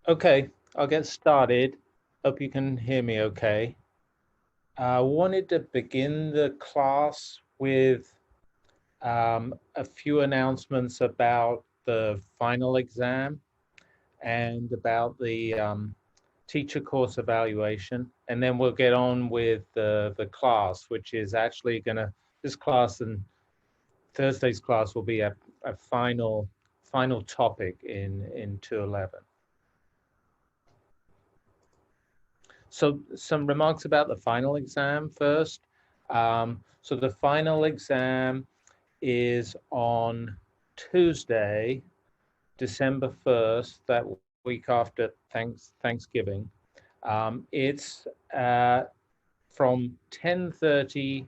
Okay, I'll get started. Hope you can hear me okay. I wanted to begin the class with a few announcements about the final exam and about the teacher course evaluation. And then we'll get on with the class, which is actually this class and Thursday's class will be a final topic in 211. So some remarks about the final exam first. So the final exam is on Tuesday, December 1st, that week after Thanksgiving. It's from 10:30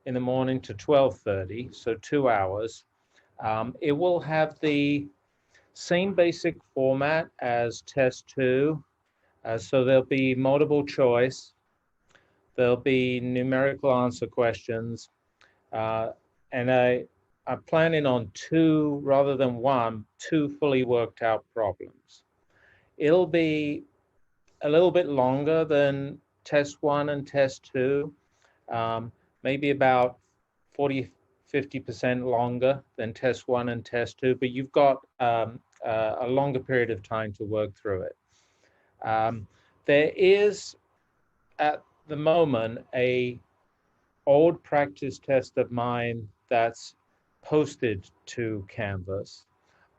in the morning to 12:30, so 2 hours. It will have the same basic format as test two. So there'll be multiple choice, there'll be numerical answer questions, and I'm planning on two rather than two fully worked out problems. It'll be a little bit longer than test one and test two, maybe about 50% longer than test one and test two, but you've got a longer period of time to work through it. There is, at the moment, a old practice test of mine that's posted to Canvas.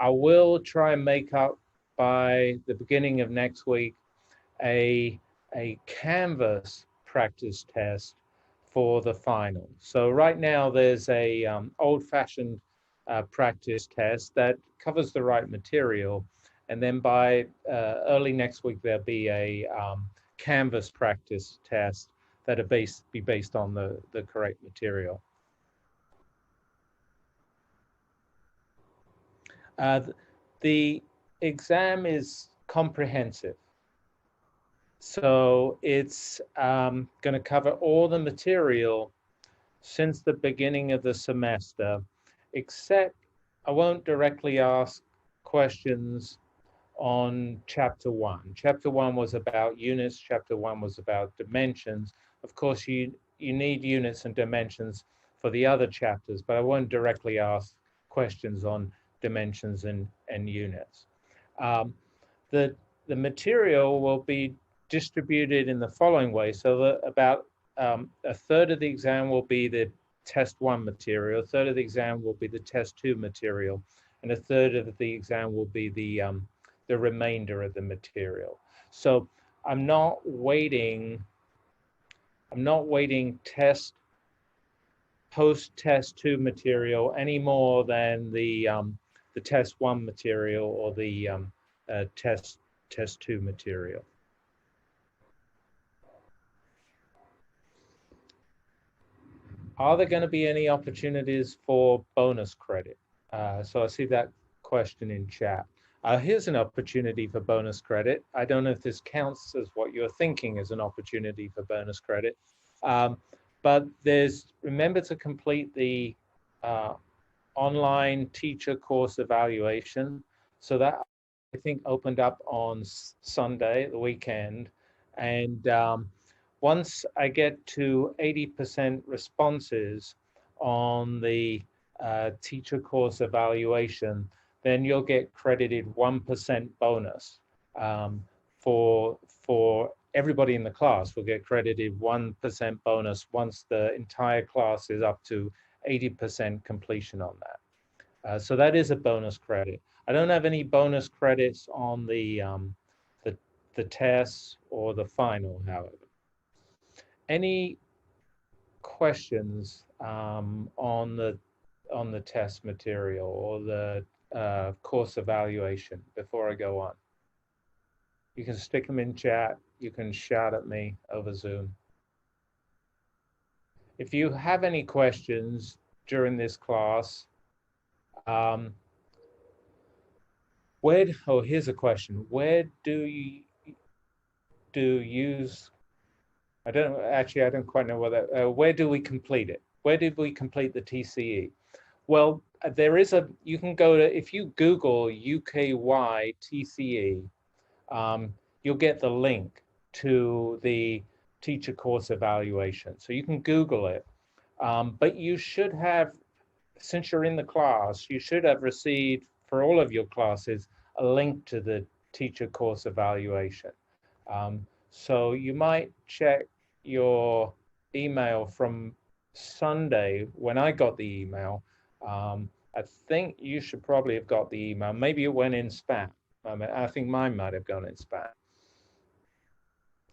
I will try and make up by the beginning of next week a Canvas practice test for the final. So right now there's a old-fashioned practice test that covers the right material, and then by early next week, there'll be a Canvas practice test that'll be based on the correct material. The exam is comprehensive. So it's going to cover all the material since the beginning of the semester, except I won't directly ask questions on chapter one. Chapter one was about units. Chapter one was about dimensions. Of course, you need units and dimensions for the other chapters, but I won't directly ask questions on dimensions and units. The material will be distributed in the following way. So that about a third of the exam will be the test one material, a third of the exam will be the test two material, and a third of the exam will be the remainder of the material. So I'm not weighting post-test two material any more than the test one material or the test two material. Are there going to be any opportunities for bonus credit? So I see that question in chat. Here's an opportunity for bonus credit. I don't know if this counts as what you're thinking as an opportunity for bonus credit, but remember to complete the online teacher course evaluation. So that, I think, opened up on Sunday, the weekend, and once I get to 80% responses on the teacher course evaluation, then you'll get credited 1% bonus. For everybody in the class will get credited 1% bonus once the entire class is up to 80% completion on that. So that is a bonus credit. I don't have any bonus credits on the tests or the final, however. Any questions on the test material or the course evaluation before I go on? You can stick them in chat. You can shout at me over Zoom. If you have any questions during this class, here's a question. Where do you use, I don't quite know whether, where do we complete it? Where did we complete the TCE? Well, you can go to, if you Google UKY TCE, you'll get the link to the teacher course evaluation. So you can Google it. But you should have, since you're in the class, you should have received for all of your classes a link to the teacher course evaluation. So you might check your email from Sunday when I got the email. I think you should probably have got the email. Maybe it went in spam. I think mine might have gone in spam.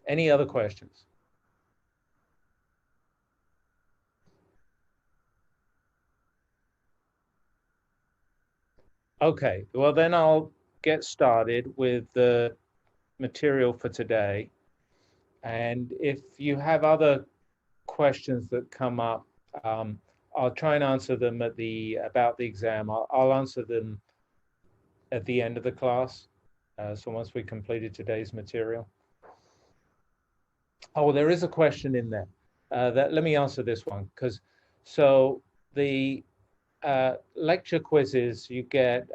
Any other questions? Okay, well then I'll get started with the material for today. And if you have other questions that come up, I'll try and answer them at about the exam. I'll answer them at the end of the class. So once we completed today's material. Oh, there is a question in there. Let me answer this one, because so the lecture quizzes, you get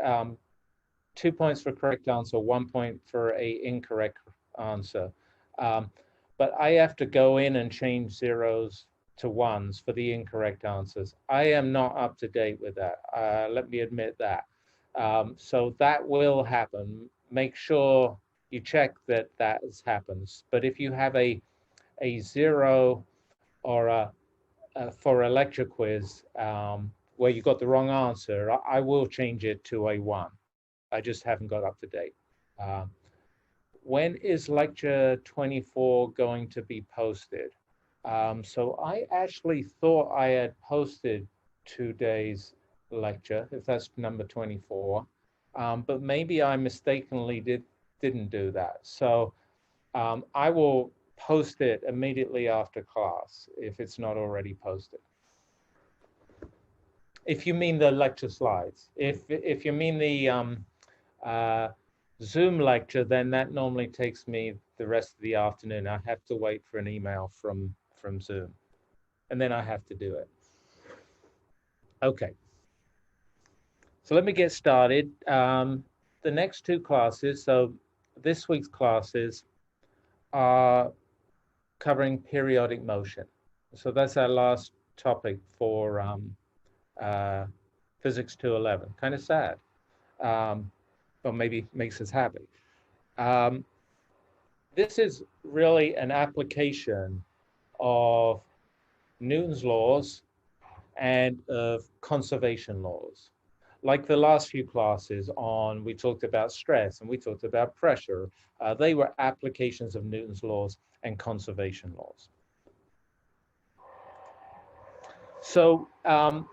2 points for correct answer, 1 point for a incorrect answer. But I have to go in and change zeros to ones for the incorrect answers. I am not up to date with that. Let me admit that. So that will happen. Make sure you check that that happens. But if you have a zero or for a lecture quiz where you got the wrong answer, I will change it to a 1. I just haven't got up to date. When is lecture 24 going to be posted? So I actually thought I had posted today's lecture, if that's number 24, but maybe I mistakenly didn't do that. So I will post it immediately after class if it's not already posted. If you mean the lecture slides. If you mean the Zoom lecture, then that normally takes me the rest of the afternoon. I have to wait for an email from Zoom, and then I have to do it. Okay. So let me get started. The next 2 classes, so this week's classes are covering periodic motion. So that's our last topic for Physics 211. Kind of sad, but maybe makes us happy. This is really an application of Newton's laws and of conservation laws. Like the last few classes we talked about stress and we talked about pressure. They were applications of Newton's laws and conservation laws. So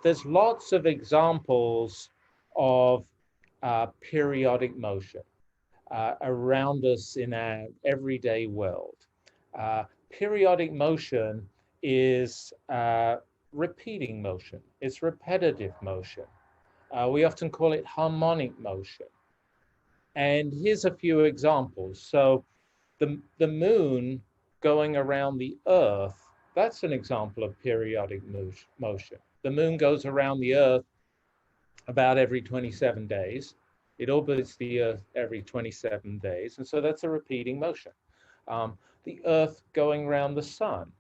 there's lots of examples of periodic motion around us in our everyday world. Periodic motion is repeating motion. It's repetitive motion. We often call it harmonic motion. And here's a few examples. So the moon going around the Earth, that's an example of periodic motion. The moon goes around the Earth about every 27 days. It orbits the Earth every 27 days. And so that's a repeating motion. The Earth going around the sun,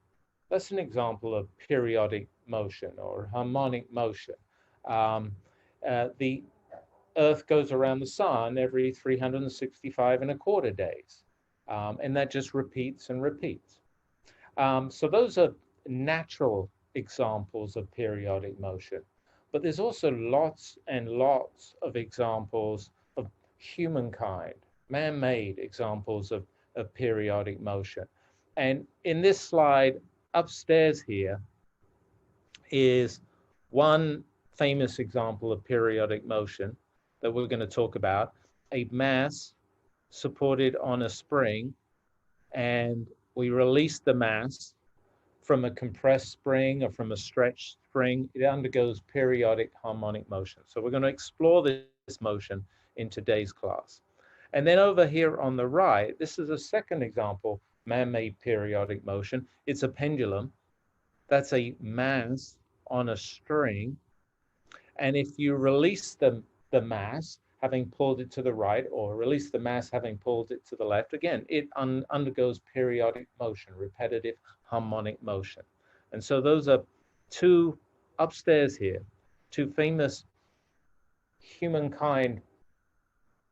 that's an example of periodic motion or harmonic motion. The Earth goes around the sun every 365.25 days. And that just repeats and repeats. So those are natural examples of periodic motion. But there's also lots and lots of examples of humankind, man-made examples of periodic motion. And in this slide upstairs here is one famous example of periodic motion that we're going to talk about, a mass supported on a spring, and we release the mass from a compressed spring or from a stretched spring. It undergoes periodic harmonic motion. So we're going to explore this motion in today's class. And then over here on the right, this is a second example, man-made periodic motion. It's a pendulum. That's a mass on a string. And if you release the mass, having pulled it to the right, or release the mass having pulled it to the left, again, it undergoes periodic motion, repetitive harmonic motion. And so those are two upstairs here, two famous humankind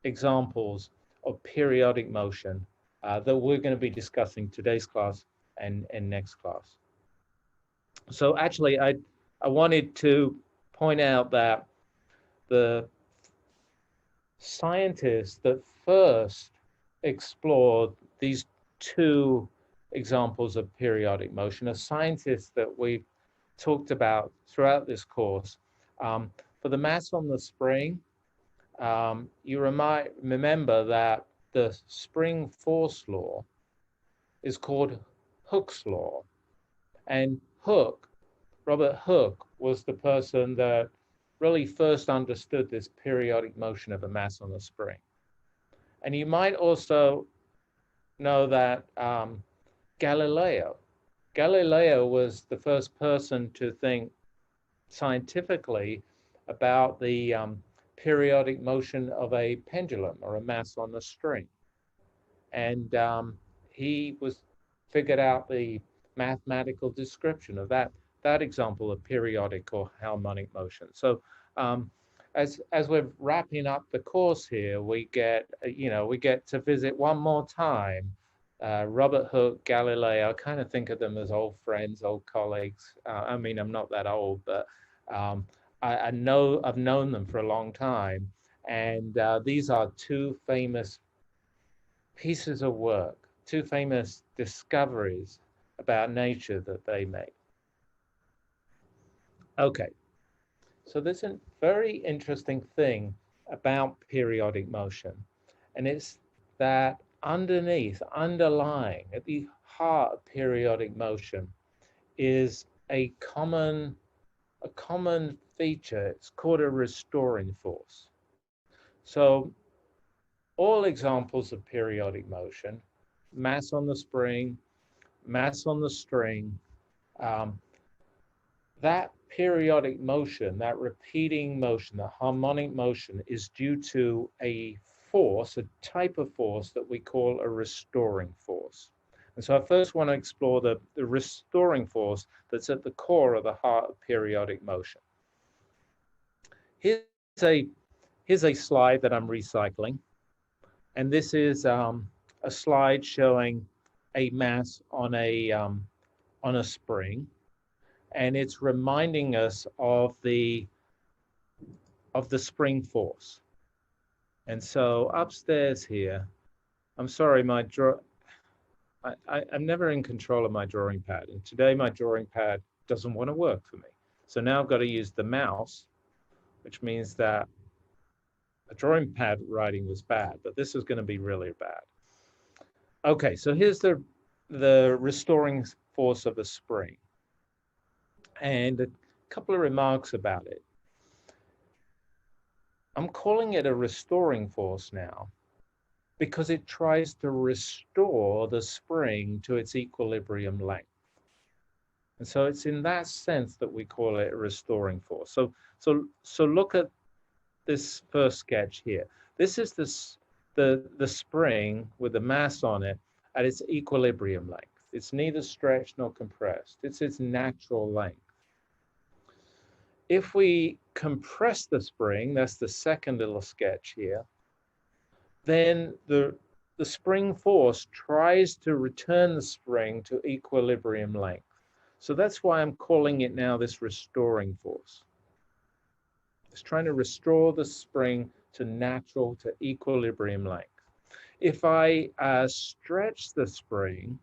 examples of periodic motion that we're going to be discussing today's class and next class. So actually, I wanted to point out that the scientists that first explored these two examples of periodic motion are scientists that we've talked about throughout this course. For the mass on the spring, you remember that the spring force law is called Hooke's law. And Robert Hooke, was the person that really first understood this periodic motion of a mass on a spring. And you might also know that Galileo was the first person to think scientifically about the periodic motion of a pendulum or a mass on a string. And he figured out the mathematical description of that example of periodic or harmonic motion. So as we're wrapping up the course here, we get to visit one more time Robert Hooke, Galileo. I kind of think of them as old friends, old colleagues. I mean, I'm not that old, but I've known them for a long time. And these are two famous pieces of work, two famous discoveries about nature that they made. Okay, so there's a very interesting thing about periodic motion, and it's that underlying, at the heart of periodic motion is a common feature. It's called a restoring force. So all examples of periodic motion, mass on the spring, mass on the string, that periodic motion, that repeating motion, the harmonic motion, is due to a force, a type of force that we call a restoring force. And so I first want to explore the restoring force that's at the core of the heart of periodic motion. Here's a slide that I'm recycling. And this is a slide showing a mass on a spring. And it's reminding us of the spring force. And so upstairs here, I'm sorry, I'm never in control of my drawing pad. And today my drawing pad doesn't want to work for me. So now I've got to use the mouse, which means that a drawing pad writing was bad, but this is going to be really bad. Okay, so here's the restoring force of a spring. And a couple of remarks about it. I'm calling it a restoring force now because it tries to restore the spring to its equilibrium length. And so it's in that sense that we call it a restoring force. So look at this first sketch here. This is the spring with the mass on it at its equilibrium length. It's neither stretched nor compressed. It's its natural length. If we compress the spring, that's the second little sketch here, then the spring force tries to return the spring to equilibrium length. So that's why I'm calling it now this restoring force. It's trying to restore the spring to equilibrium length. If I stretch the spring,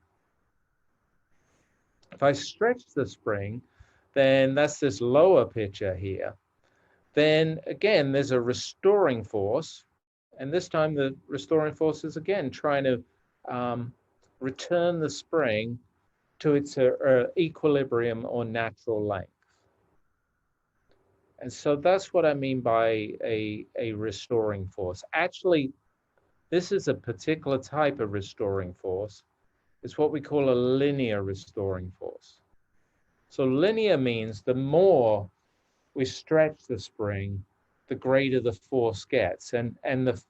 then that's this lower picture here. Then again, there's a restoring force. And this time the restoring force is again trying to return the spring to its equilibrium or natural length. And so that's what I mean by a restoring force. Actually, this is a particular type of restoring force. It's what we call a linear restoring force. So linear means the more we stretch the spring, the greater the force gets. And the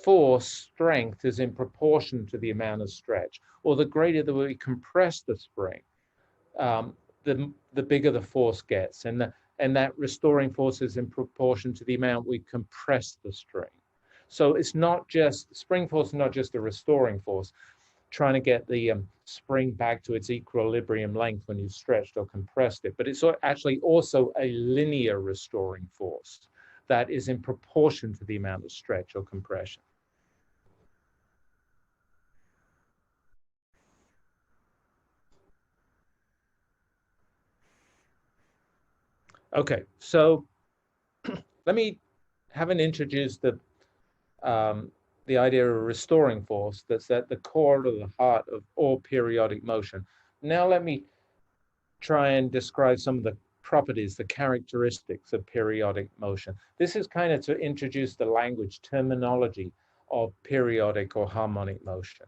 force strength is in proportion to the amount of stretch, or the greater that we compress the spring, the bigger the force gets, and that restoring force is in proportion to the amount we compress the string. So it's not just spring force, is not just a restoring force, trying to get the spring back to its equilibrium length when you've stretched or compressed it, but it's actually also a linear restoring force that is in proportion to the amount of stretch or compression. Okay, so let me haven't introduced the idea of a restoring force that's at the core of the heart of all periodic motion. Now let me try and describe some of the properties, the characteristics of periodic motion. This is kind of to introduce the language terminology of periodic or harmonic motion.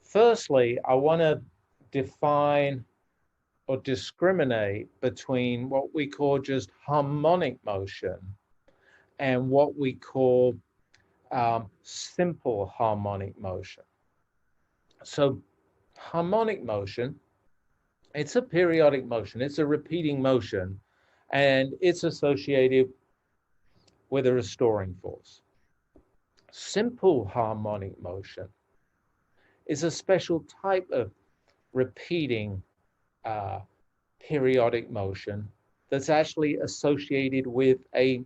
Firstly, I want to define or discriminate between what we call just harmonic motion and what we call simple harmonic motion. So harmonic motion, it's a periodic motion, it's a repeating motion, and it's associated with a restoring force. Simple harmonic motion is a special type of repeating periodic motion that's actually associated with a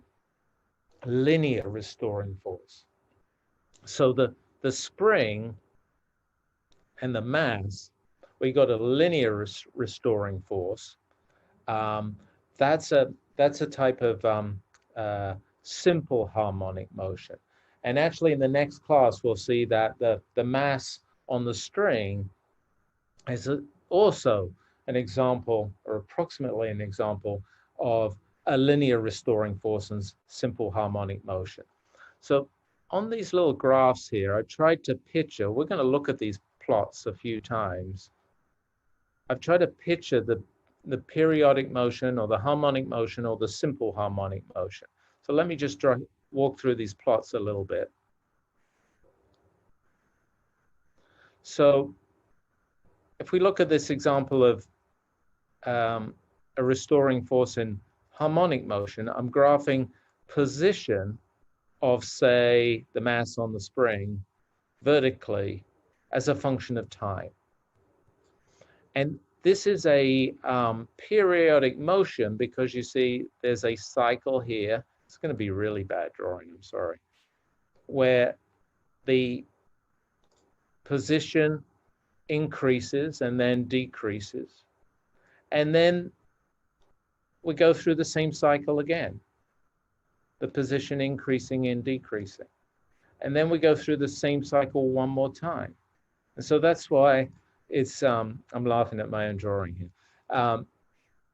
linear restoring force. So the spring and the mass, we got a linear restoring force. That's a type of simple harmonic motion. And actually in the next class, we'll see that the mass on the string is also an example, or approximately an example, of a linear restoring force and simple harmonic motion. So on these little graphs here, I tried to picture, we're going to look at these plots a few times. I've tried to picture the periodic motion or the harmonic motion or the simple harmonic motion. So let me just walk through these plots a little bit. So if we look at this example of a restoring force in harmonic motion, I'm graphing position of, say, the mass on the spring vertically as a function of time. And this is a periodic motion because you see there's a cycle here. It's going to be really bad drawing, I'm sorry, where the position increases and then decreases. And then we go through the same cycle again, the position increasing and decreasing. And then we go through the same cycle one more time. And so that's why it's, I'm laughing at my own drawing here.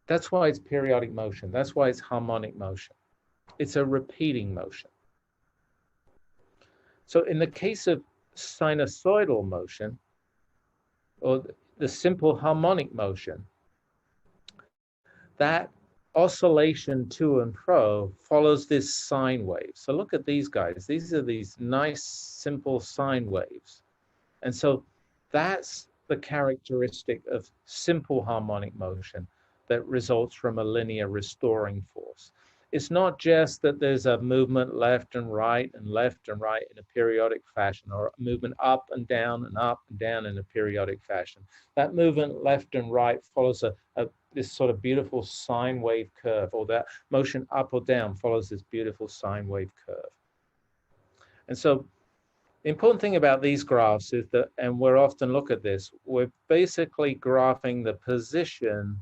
That's why it's periodic motion. That's why it's harmonic motion. It's a repeating motion. So in the case of sinusoidal motion, or the simple harmonic motion, that oscillation to and fro follows this sine wave. So look at these guys. These are these nice, simple sine waves. And so that's the characteristic of simple harmonic motion that results from a linear restoring force. It's not just that there's a movement left and right in a periodic fashion, or a movement up and down in a periodic fashion. That movement left and right follows this sort of beautiful sine wave curve, or that motion up or down follows this beautiful sine wave curve. And so the important thing about these graphs is that, and we'll often look at this, we're basically graphing the position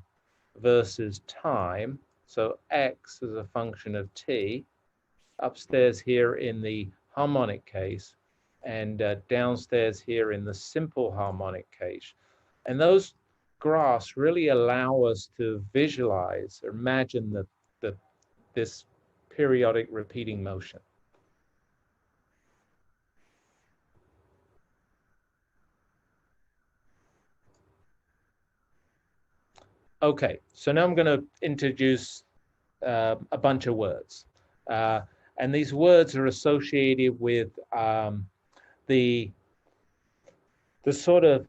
versus time. So x is a function of t, upstairs here in the harmonic case, and downstairs here in the simple harmonic case. And those graphs really allow us to visualize or imagine this periodic repeating motion. Okay, so now I'm going to introduce a bunch of words. And these words are associated with the sort of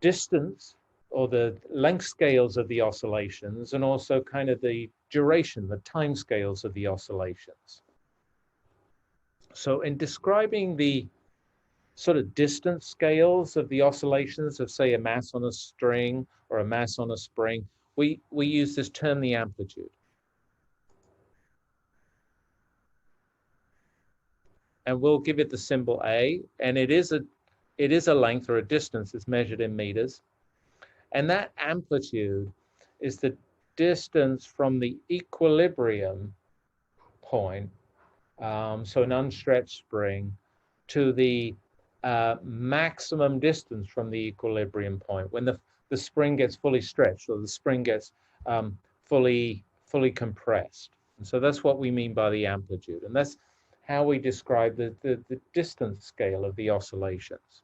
distance or the length scales of the oscillations, and also kind of the duration, the time scales of the oscillations. So in describing the sort of distance scales of the oscillations of, say, a mass on a string or a mass on a spring, we use this term, the amplitude. And we'll give it the symbol A, and it is a length or a distance. It's measured in meters. And that amplitude is the distance from the equilibrium point, so an unstretched spring, to the maximum distance from the equilibrium point when the spring gets fully stretched, or the spring gets fully compressed. And so that's what we mean by the amplitude. And that's how we describe the distance scale of the oscillations.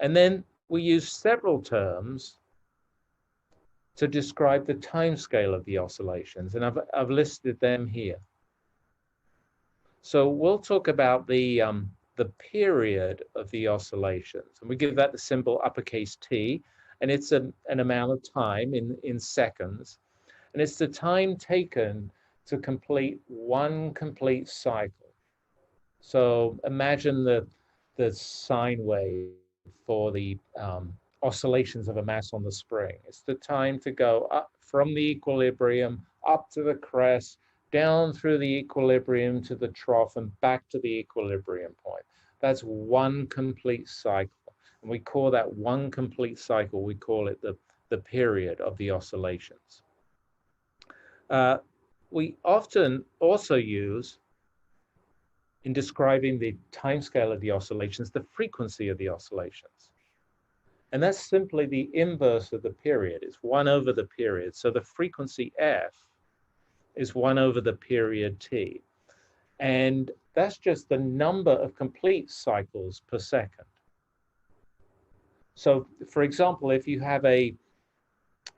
And then we use several terms to describe the time scale of the oscillations, and I've listed them here. So we'll talk about the period of the oscillations, and we give that the symbol uppercase T, and it's an amount of time in seconds, and it's the time taken to complete one complete cycle. So imagine the sine wave for the oscillations of a mass on the spring. It's the time to go up from the equilibrium, up to the crest, down through the equilibrium to the trough, and back to the equilibrium point. That's one complete cycle. And we call that one complete cycle, we call it the period of the oscillations. We often also use, in describing the timescale of the oscillations, the frequency of the oscillations. And that's simply the inverse of the period. It's 1 over the period. So the frequency F is 1 over the period T. And that's just the number of complete cycles per second. So for example, if you have an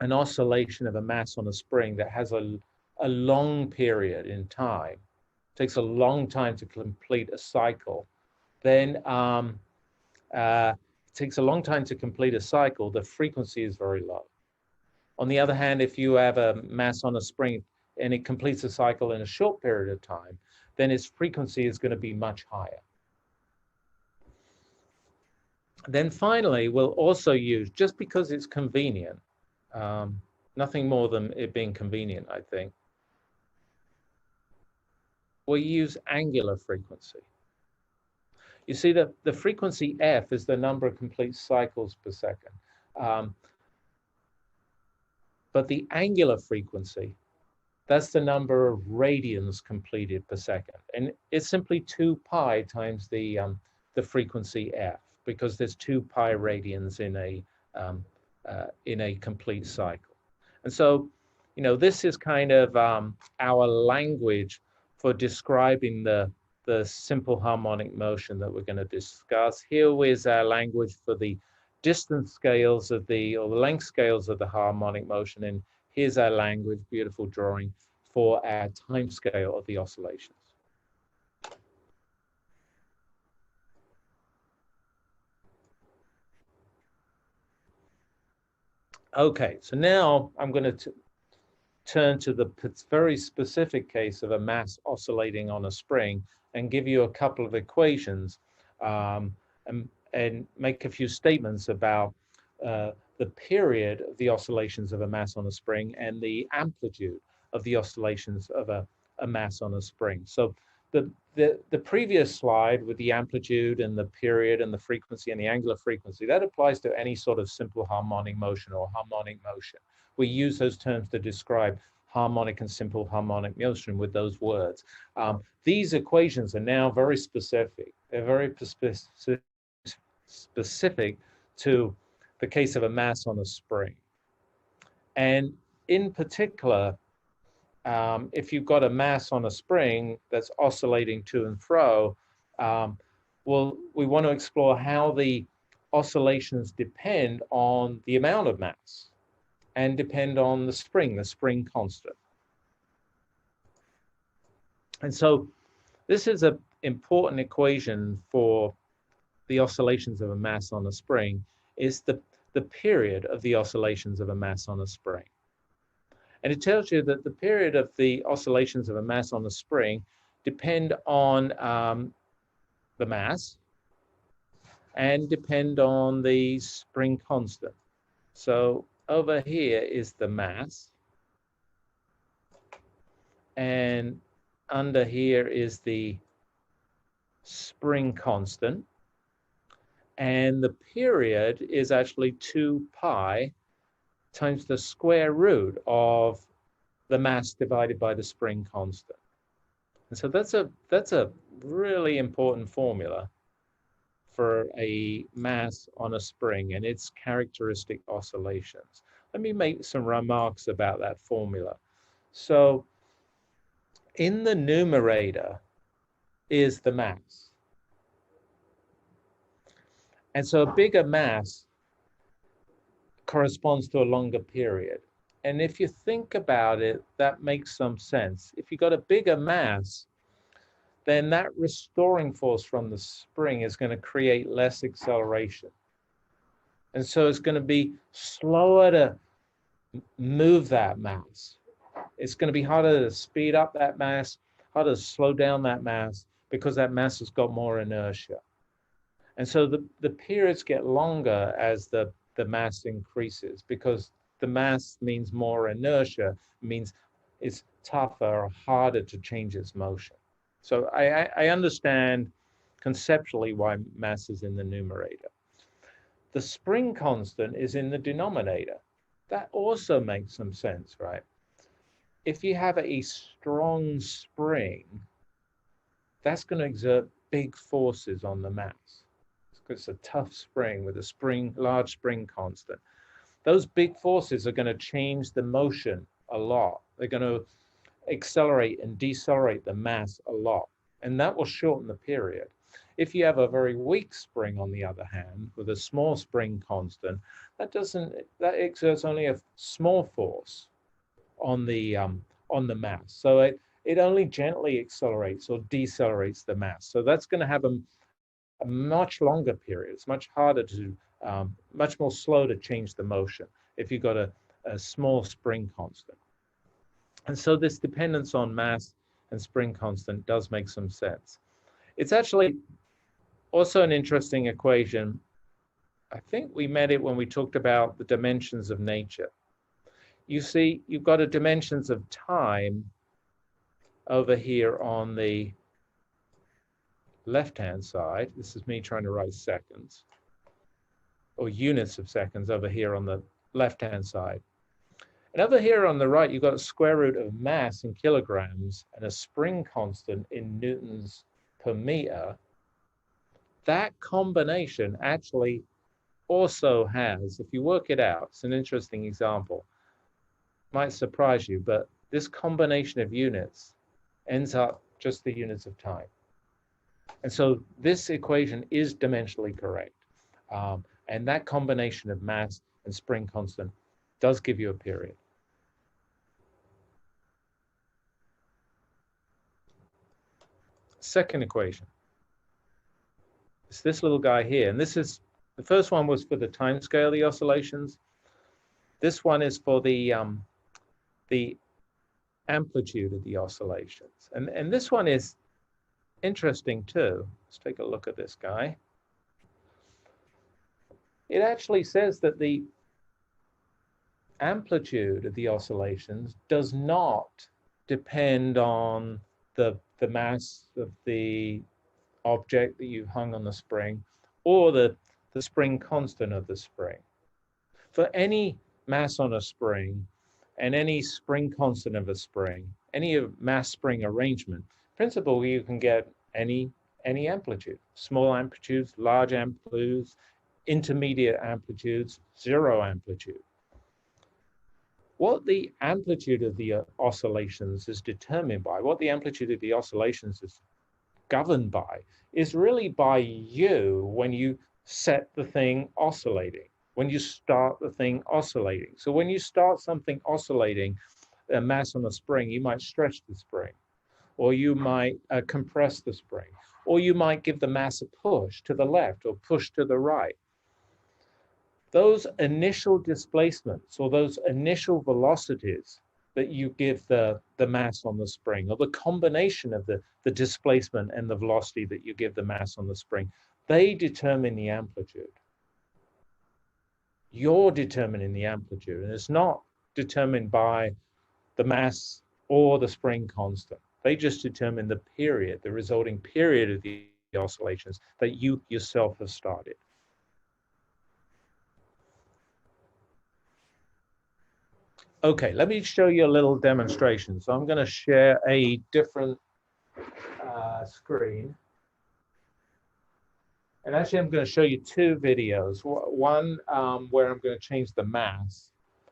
oscillation of a mass on a spring that has a long period in time, takes a long time to complete a cycle, then it takes a long time to complete a cycle, the frequency is very low. On the other hand, if you have a mass on a spring and it completes a cycle in a short period of time, then its frequency is going to be much higher. Then finally, we'll also use, just because it's convenient, nothing more than it being convenient, I think, we'll use angular frequency. You see that the frequency F is the number of complete cycles per second. But the angular frequency, that's the number of radians completed per second. And it's simply 2 pi times the frequency F, because there's 2 pi radians in a complete cycle. And so, you know, this is kind of our language for describing the simple harmonic motion that we're going to discuss. Here is our language for the distance scales of the length scales of the harmonic motion, and here's our language, beautiful drawing, for our time scale of the oscillations. Okay, so now I'm going to turn to the very specific case of a mass oscillating on a spring and give you a couple of equations and make a few statements about the period of the oscillations of a mass on a spring and the amplitude of the oscillations of a mass on a spring. So the previous slide with the amplitude and the period and the frequency and the angular frequency, that applies to any sort of simple harmonic motion or harmonic motion. We use those terms to describe harmonic and simple harmonic motion with those words. These equations are now very specific. They're very specific to the case of a mass on a spring. And in particular, if you've got a mass on a spring that's oscillating to and fro, well, we want to explore how the oscillations depend on the amount of mass and depend on the spring constant. And so this is an important equation for the oscillations of a mass on a spring, is the period of the oscillations of a mass on a spring. And it tells you that the period of the oscillations of a mass on a spring depend on the mass and depend on the spring constant. So over here is the mass, and under here is the spring constant, and the period is actually 2 pi times the square root of the mass divided by the spring constant. And so that's a really important formula for a mass on a spring and its characteristic oscillations. Let me make some remarks about that formula. So in the numerator is the mass. And so a bigger mass corresponds to a longer period. And if you think about it, that makes some sense. If you got a bigger mass, then that restoring force from the spring is going to create less acceleration. And so it's going to be slower to move that mass. It's going to be harder to speed up that mass, harder to slow down that mass, because that mass has got more inertia. And so the periods get longer as the mass increases, because the mass means more inertia, means it's tougher or harder to change its motion. So I understand conceptually why mass is in the numerator. The spring constant is in the denominator. That also makes some sense, right? If you have a strong spring, that's going to exert big forces on the mass. It's a tough spring with a large spring constant. Those big forces are going to change the motion a lot. They're going to accelerate and decelerate the mass a lot, and that will shorten the period. If you have a very weak spring, on the other hand, with a small spring constant, that exerts only a small force on the mass. So it only gently accelerates or decelerates the mass. So that's going to have a much longer period. It's much harder to, much more slow to change the motion if you've got a small spring constant. And so this dependence on mass and spring constant does make some sense. It's actually also an interesting equation. I think we met it when we talked about the dimensions of nature. You see, you've got a dimensions of time over here on the left-hand side. This is me trying to write seconds, or units of seconds over here on the left-hand side. And over here on the right, you've got a square root of mass in kilograms and a spring constant in newtons per meter. That combination actually also has, if you work it out, it's an interesting example, might surprise you, but this combination of units ends up just the units of time. And so this equation is dimensionally correct. And that combination of mass and spring constant does give you a period. Second equation. It's this little guy here. And this is, the first one was for the time scale of the oscillations. This one is for the amplitude of the oscillations. And this one is interesting too. Let's take a look at this guy. It actually says that the amplitude of the oscillations does not depend on the mass of the object that you've hung on the spring or the spring constant of the spring. For any mass on a spring and any spring constant of a spring, any mass spring arrangement, in principle, you can get any amplitude, small amplitudes, large amplitudes, intermediate amplitudes, zero amplitude. What the amplitude of the oscillations is determined by, what the amplitude of the oscillations is governed by, is really by you when you set the thing oscillating, when you start the thing oscillating. So when you start something oscillating, a mass on a spring, you might stretch the spring, or you might compress the spring, or you might give the mass a push to the left or push to the right. Those initial displacements or those initial velocities that you give the mass on the spring, or the combination of the displacement and the velocity that you give the mass on the spring, they determine the amplitude. You're determining the amplitude, and it's not determined by the mass or the spring constant. They just determine the period, the resulting period of the oscillations that you yourself have started. Okay, let me show you a little demonstration. So I'm going to share a different screen. And actually, I'm going to show you two videos. One where I'm going to change the mass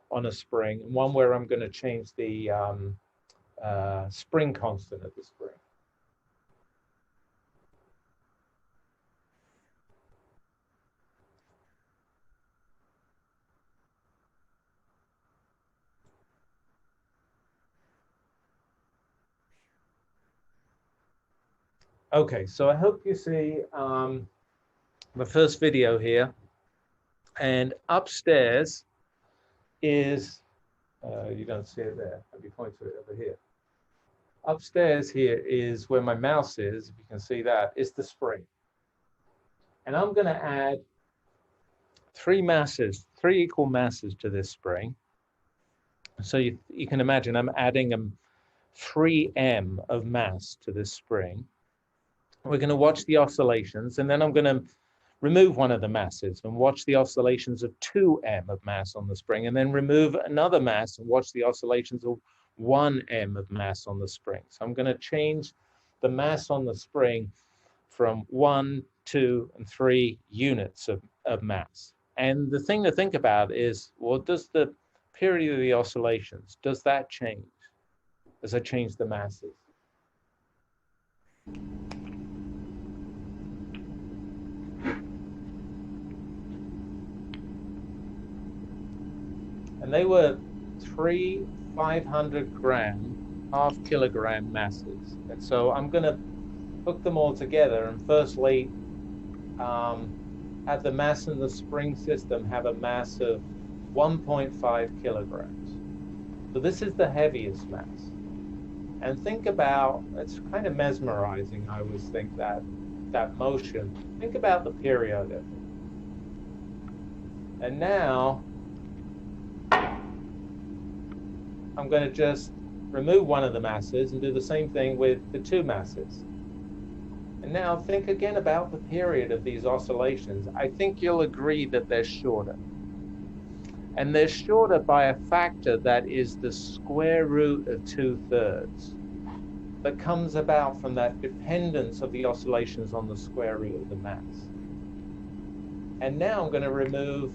on a spring, and one where I'm going to change the spring constant of the spring. Okay, so I hope you see the first video here. And upstairs is, you don't see it there, let me point to it over here. Upstairs here is where my mouse is, if you can see that, is the spring. And I'm going to add three equal masses to this spring. So you can imagine I'm adding 3m of mass to this spring. We're going to watch the oscillations, and then I'm going to remove one of the masses and watch the oscillations of 2m of mass on the spring, and then remove another mass and watch the oscillations of 1m of mass on the spring. So I'm going to change the mass on the spring from 1, 2, and 3 units of mass. And the thing to think about is, well, does the period of the oscillations, does that change as I change the masses? And they were 3 500-gram, half-kilogram masses. And so I'm going to hook them all together and firstly have the mass in the spring system have a mass of 1.5 kilograms. So this is the heaviest mass. And think about, it's kind of mesmerizing, I always think, that motion. Think about the period of it. And now I'm going to just remove one of the masses and do the same thing with the two masses. And now think again about the period of these oscillations. I think you'll agree that they're shorter. And they're shorter by a factor that is the square root of 2/3. That comes about from that dependence of the oscillations on the square root of the mass. And now I'm going to remove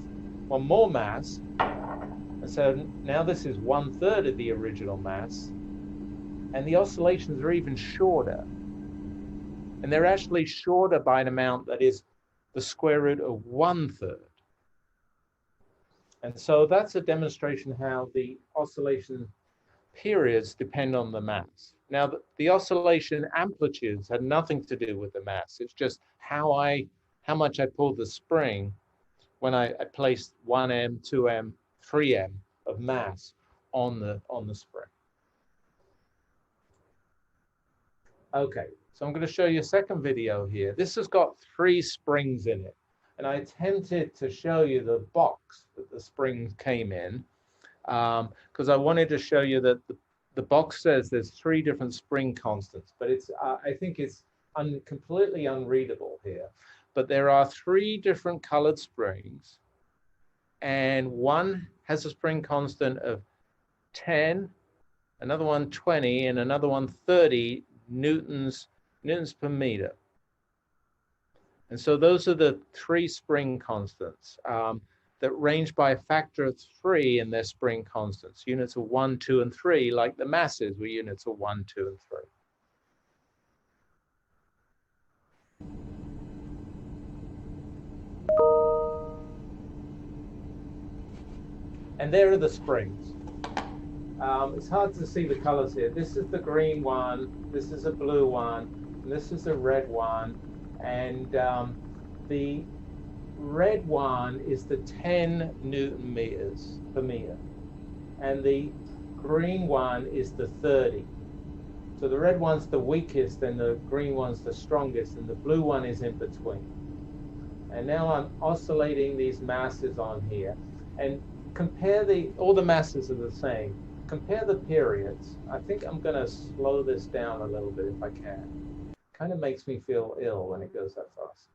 one more mass. And so now this is 1/3 of the original mass. And the oscillations are even shorter. And they're actually shorter by an amount that is the square root of 1/3. And so that's a demonstration how the oscillation periods depend on the mass. Now, the oscillation amplitudes had nothing to do with the mass. It's just how much I pulled the spring when I placed 1m, 2m, 3m of mass on the spring. Okay, so I'm going to show you a second video here. This has got 3 springs in it. And I attempted to show you the box that the springs came in because I wanted to show you that the box says there's 3 different spring constants, but it's I think it's completely unreadable here. But there are 3 different colored springs, and one has a spring constant of 10, another one 20, and another one 30 newtons per meter. And so those are the 3 spring constants that range by a factor of 3 in their spring constants. Units of 1, 2, and 3, like the masses were units of 1, 2, and 3. And there are the springs. It's hard to see the colors here. This is the green one, this is a blue one, and this is a red one. And the red one is the 10 Newton meters per meter. And the green one is the 30. So the red one's the weakest and the green one's the strongest, and the blue one is in between. And now I'm oscillating these masses on here, and compare all the masses are the same. Compare the periods. I think I'm going to slow this down a little bit if I can. Kind of makes me feel ill when it goes that fast.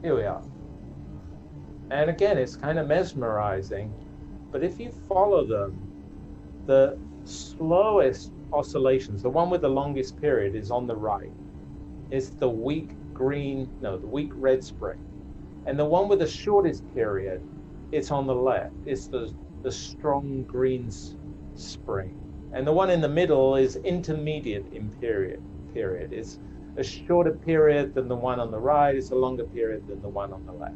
Here we are. And again, it's kind of mesmerizing, but if you follow them, the slowest oscillations, the one with the longest period, is on the right. It's the weak red spring. And the one with the shortest period, it's on the left. It's the strong green spring. And the one in the middle is intermediate in period. It's a shorter period than the one on the right. It's a longer period than the one on the left.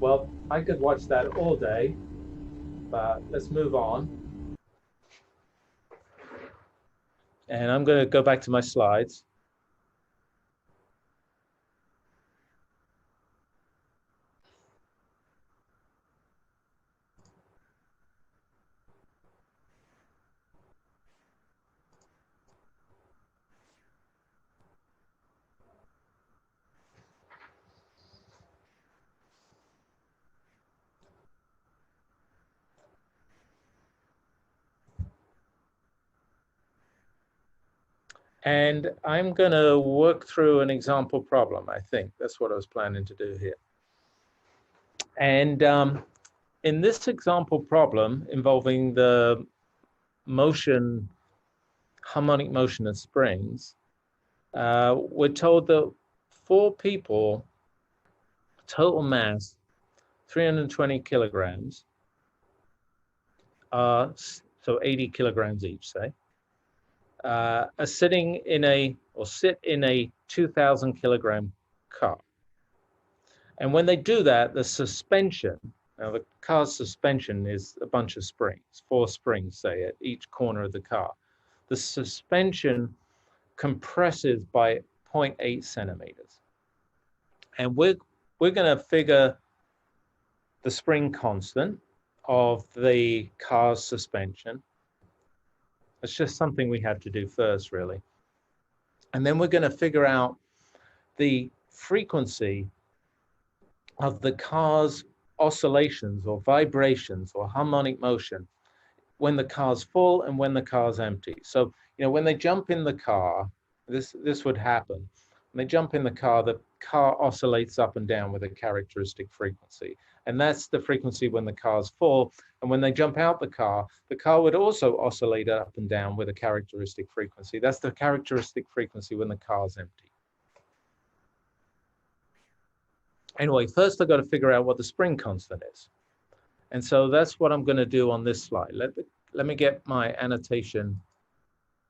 Well, I could watch that all day, but let's move on. And I'm going to go back to my slides. And I'm going to work through an example problem, I think. That's what I was planning to do here. And in this example problem involving the harmonic motion of springs, we're told that 4 people, total mass, 320 kilograms, so 80 kilograms each, say, are sit in a 2,000 kilogram car. And when they do that, the suspension, now the car's suspension is a bunch of springs, 4 springs, say, at each corner of the car. The suspension compresses by 0.8 centimeters. And we're going to figure the spring constant of the car's suspension. It's just something we have to do first, really. And then we're going to figure out the frequency of the car's oscillations or vibrations or harmonic motion when the car's full and when the car's empty. So, when they jump in the car, this would happen. When they jump in the car oscillates up and down with a characteristic frequency. And that's the frequency when the car's full. And when they jump out the car would also oscillate up and down with a characteristic frequency. That's the characteristic frequency when the car's empty. Anyway, first I've got to figure out what the spring constant is. And so that's what I'm going to do on this slide. Let me get my annotation,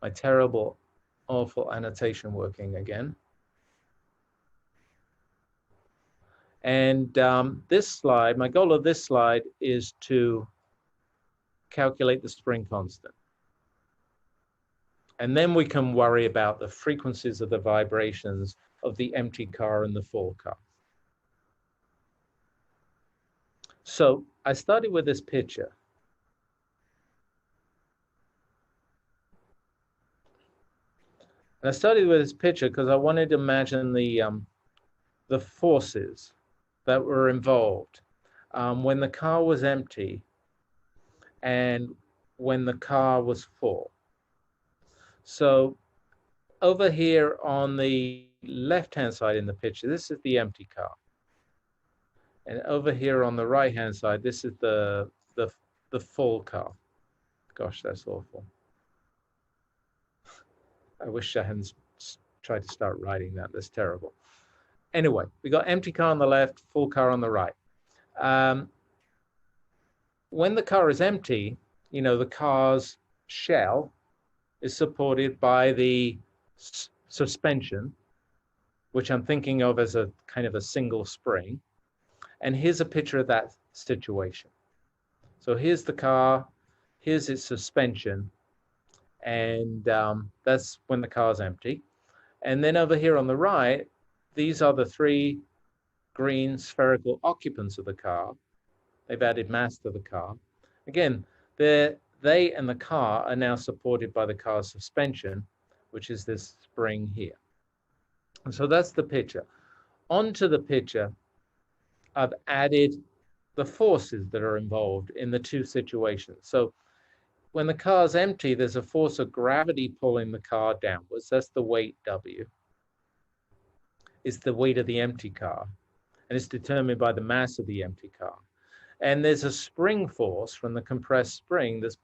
my terrible, awful annotation working again. And this slide, my goal of this slide is to calculate the spring constant. And then we can worry about the frequencies of the vibrations of the empty car and the full car. So I started with this picture. And I started with this picture because I wanted to imagine the forces that were involved when the car was empty and when the car was full. So over here on the left-hand side in the picture, this is the empty car. And over here on the right-hand side, this is the full car. Gosh, that's awful. I wish I hadn't tried to start writing that. That's terrible. Anyway, we got empty car on the left, full car on the right. When the car is empty, the car's shell is supported by the suspension, which I'm thinking of as a kind of a single spring. And here's a picture of that situation. So here's the car, here's its suspension, and that's when the car's empty. And then over here on the right, these are the three green spherical occupants of the car. They've added mass to the car. Again, they and the car are now supported by the car's suspension, which is this spring here. And so that's the picture. Onto the picture, I've added the forces that are involved in the two situations. So when the car's empty, there's a force of gravity pulling the car downwards. That's the weight W. It's the weight of the empty car, and it's determined by the mass of the empty car. And there's a spring force from the compressed spring that's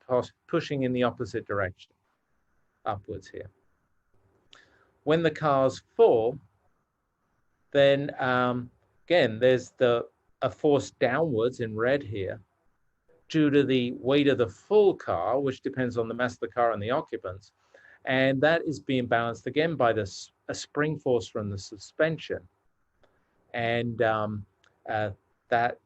pushing in the opposite direction, upwards here. When the car's full, then again, there's a force downwards in red here due to the weight of the full car, which depends on the mass of the car and the occupants. And that is being balanced again by a spring force from the suspension. And that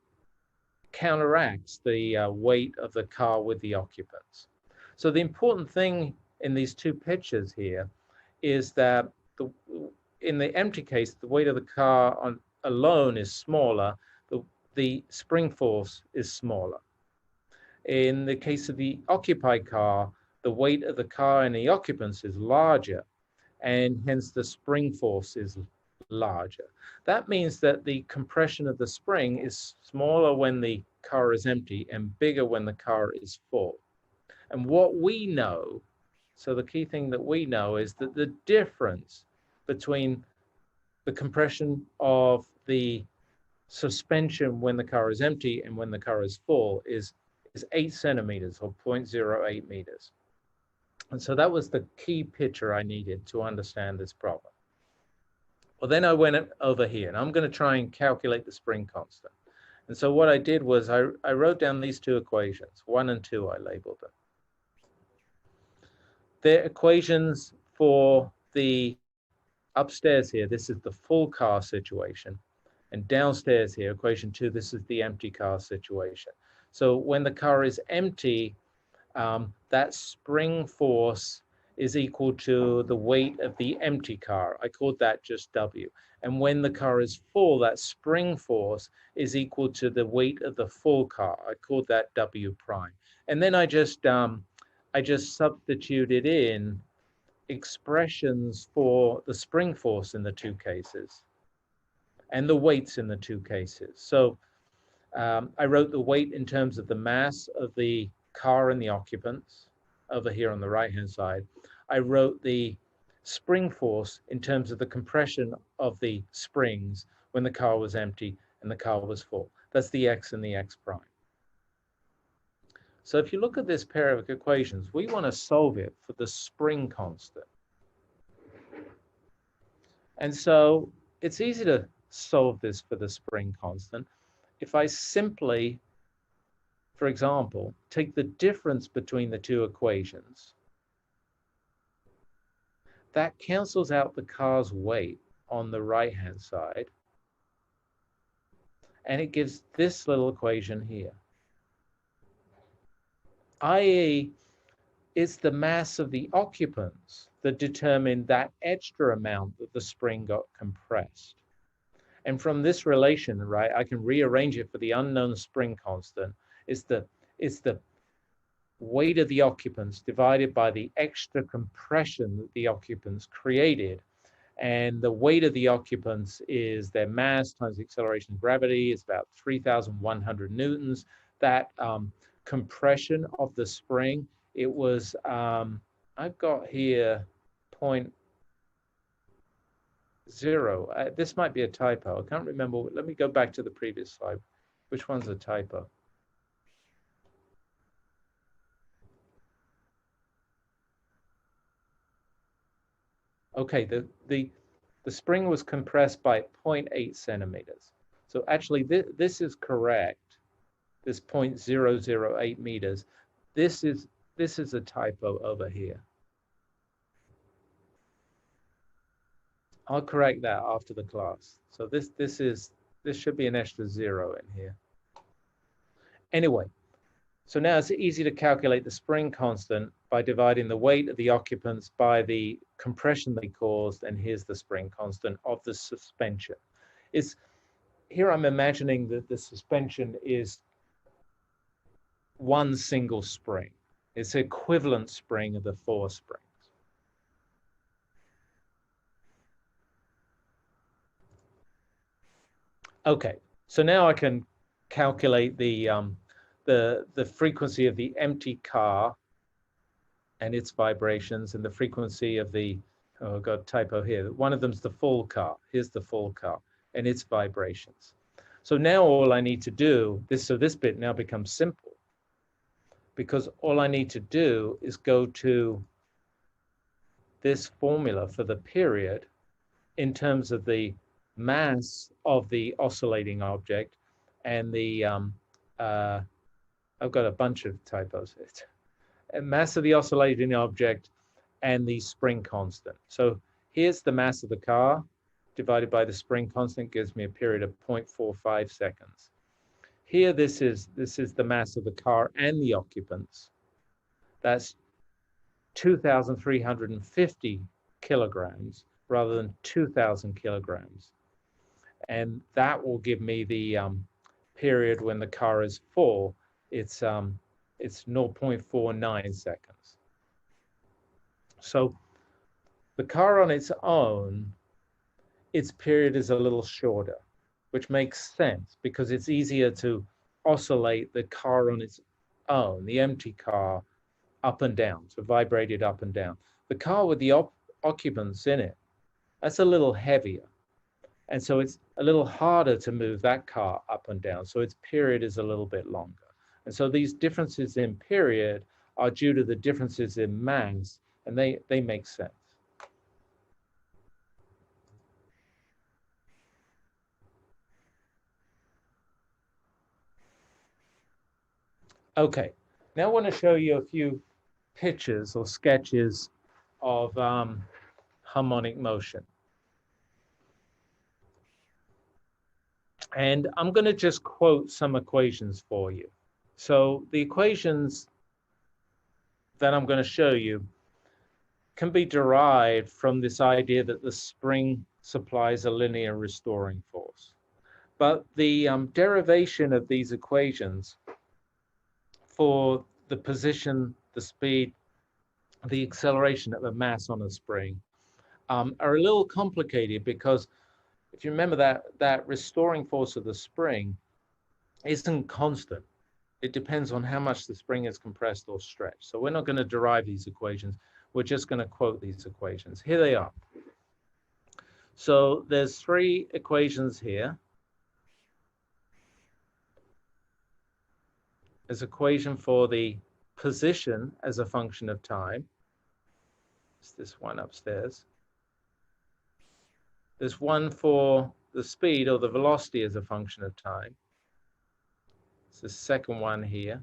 counteracts the weight of the car with the occupants. So the important thing in these two pictures here is that in the empty case, the weight of the car alone is smaller, the spring force is smaller. In the case of the occupied car, the weight of the car and the occupants is larger, and hence the spring force is larger. That means that the compression of the spring is smaller when the car is empty and bigger when the car is full. And what we know, so the key thing that we know is that the difference between the compression of the suspension when the car is empty and when the car is full is 8 centimeters or 0.08 meters. And so that was the key picture I needed to understand this problem. Well, then I went over here, and I'm going to try and calculate the spring constant. And so what I did was I wrote down these two equations, 1 and 2, I labeled them. They're equations for the upstairs here. This is the full car situation. And downstairs here, equation 2, this is the empty car situation. So when the car is empty, that spring force is equal to the weight of the empty car. I called that just W. And when the car is full, that spring force is equal to the weight of the full car. I called that W prime. And then I just substituted in expressions for the spring force in the two cases and the weights in the two cases. So I wrote the weight in terms of the mass of the car and the occupants over here on the right-hand side. I wrote the spring force in terms of the compression of the springs when the car was empty and the car was full. That's the X and the X prime. So if you look at this pair of equations, we want to solve it for the spring constant. And so it's easy to solve this for the spring constant if I simply, for example, take the difference between the two equations. That cancels out the car's weight on the right-hand side, and it gives this little equation here, i.e., it's the mass of the occupants that determined that extra amount that the spring got compressed. And from this relation, right, I can rearrange it for the unknown spring constant. It's the weight of the occupants divided by the extra compression that the occupants created. And the weight of the occupants is their mass times the acceleration of gravity. It's about 3,100 newtons. That compression of the spring, it was, I've got here 0.0. This might be a typo. I can't remember. Let me go back to the previous slide. Which one's a typo? Okay, the spring was compressed by 0.8 centimeters. So actually, this is correct. This 0.008 meters. This is this is a typo over here. I'll correct that after the class. So this should be an extra 0 in here. Anyway, so now it's easy to calculate the spring constant by dividing the weight of the occupants by the compression they caused, and here's the spring constant of the suspension. Here I'm imagining that the suspension is one single spring. It's the equivalent spring of the 4 springs. Okay, so now I can calculate the frequency of the empty car and its vibrations, and the frequency of the, oh, I've got a typo here. One of them's the full car. Here's the full car and its vibrations. So now all I need to do, so this bit now becomes simple, because all I need to do is go to this formula for the period in terms of the mass of the oscillating object and the, I've got a bunch of typos. Mass of the oscillating object and the spring constant. So here's the mass of the car divided by the spring constant, gives me a period of 0.45 seconds. Here, this is the mass of the car and the occupants. That's 2,350 kilograms rather than 2,000 kilograms. And that will give me the period when the car is full. It's 0.49 seconds. So the car on its own, its period is a little shorter, which makes sense because it's easier to oscillate the car on its own, the empty car, up and down, to vibrate it up and down. The car with the occupants in it, that's a little heavier. And so it's a little harder to move that car up and down. So its period is a little bit longer. And so these differences in period are due to the differences in mass, and they make sense. Okay, now I want to show you a few pictures or sketches of harmonic motion. And I'm going to just quote some equations for you. So the equations that I'm going to show you can be derived from this idea that the spring supplies a linear restoring force. But the derivation of these equations for the position, the speed, the acceleration of a mass on a spring are a little complicated, because if you remember that restoring force of the spring isn't constant. It depends on how much the spring is compressed or stretched. So we're not going to derive these equations. We're just going to quote these equations. Here they are. So there's 3 equations here. There's an equation for the position as a function of time. It's this one upstairs. There's one for the speed or the velocity as a function of time. It's the second one here.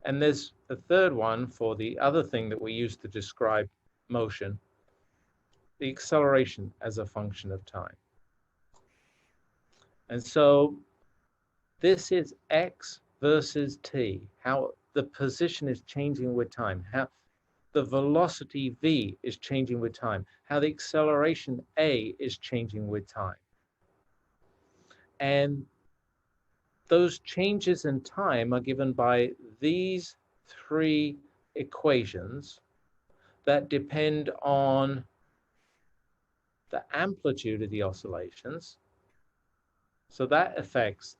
And there's a third one for the other thing that we use to describe motion, the acceleration as a function of time. And so this is x versus t, how the position is changing with time, how the velocity v is changing with time, how the acceleration a is changing with time. And those changes in time are given by these 3 equations that depend on the amplitude of the oscillations. So that affects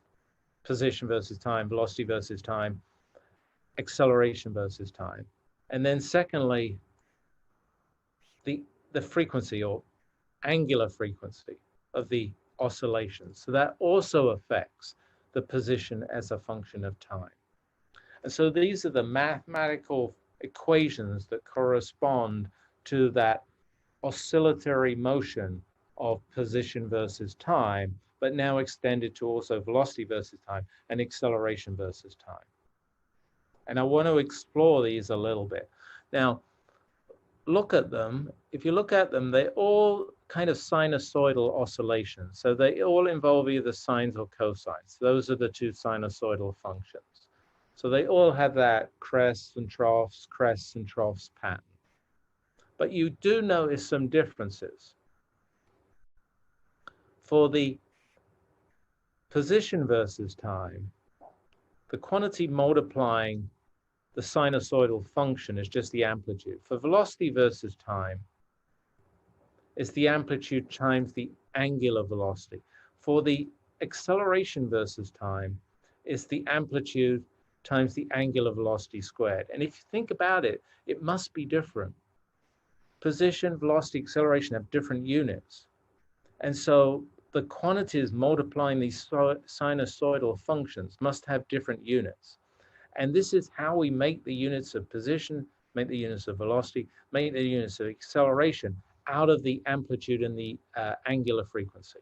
position versus time, velocity versus time, acceleration versus time. And then secondly, the frequency or angular frequency of the oscillations. So that also affects the position as a function of time. And so these are the mathematical equations that correspond to that oscillatory motion of position versus time, but now extended to also velocity versus time and acceleration versus time. And I want to explore these a little bit. Now, look at them. If you look at them, they're all kind of sinusoidal oscillations. So they all involve either sines or cosines. Those are the two sinusoidal functions. So they all have that crests and troughs pattern. But you do notice some differences. For the position versus time, the quantity multiplying the sinusoidal function is just the amplitude. For velocity versus time, it's the amplitude times the angular velocity. For the acceleration versus time, it's the amplitude times the angular velocity squared. And if you think about it, it must be different. Position, velocity, acceleration have different units. And so the quantities multiplying these sinusoidal functions must have different units. And this is how we make the units of position, make the units of velocity, make the units of acceleration out of the amplitude and the angular frequency.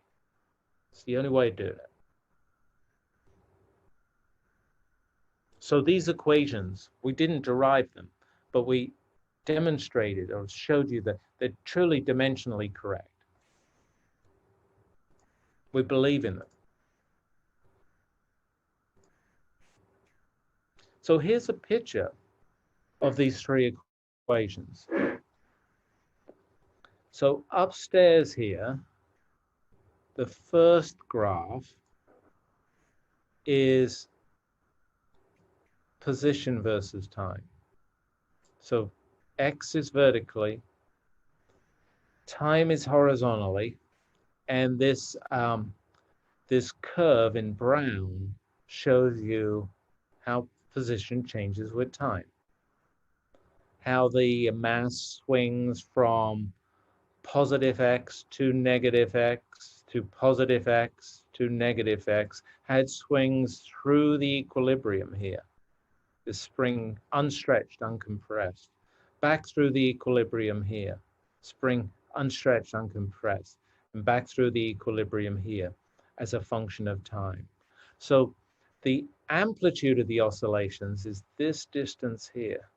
It's the only way of doing it. So these equations, we didn't derive them, but we demonstrated or showed you that they're truly dimensionally correct. We believe in them. So here's a picture of these three equations. So upstairs here, the first graph is position versus time. So x is vertically, time is horizontally, and this this curve in brown shows you how position changes with time, how the mass swings from positive x to negative x to positive x to negative x, how it swings through the equilibrium here, the spring unstretched, uncompressed, back through the equilibrium here, spring unstretched, uncompressed, and back through the equilibrium here as a function of time. So the amplitude of the oscillations is this distance here.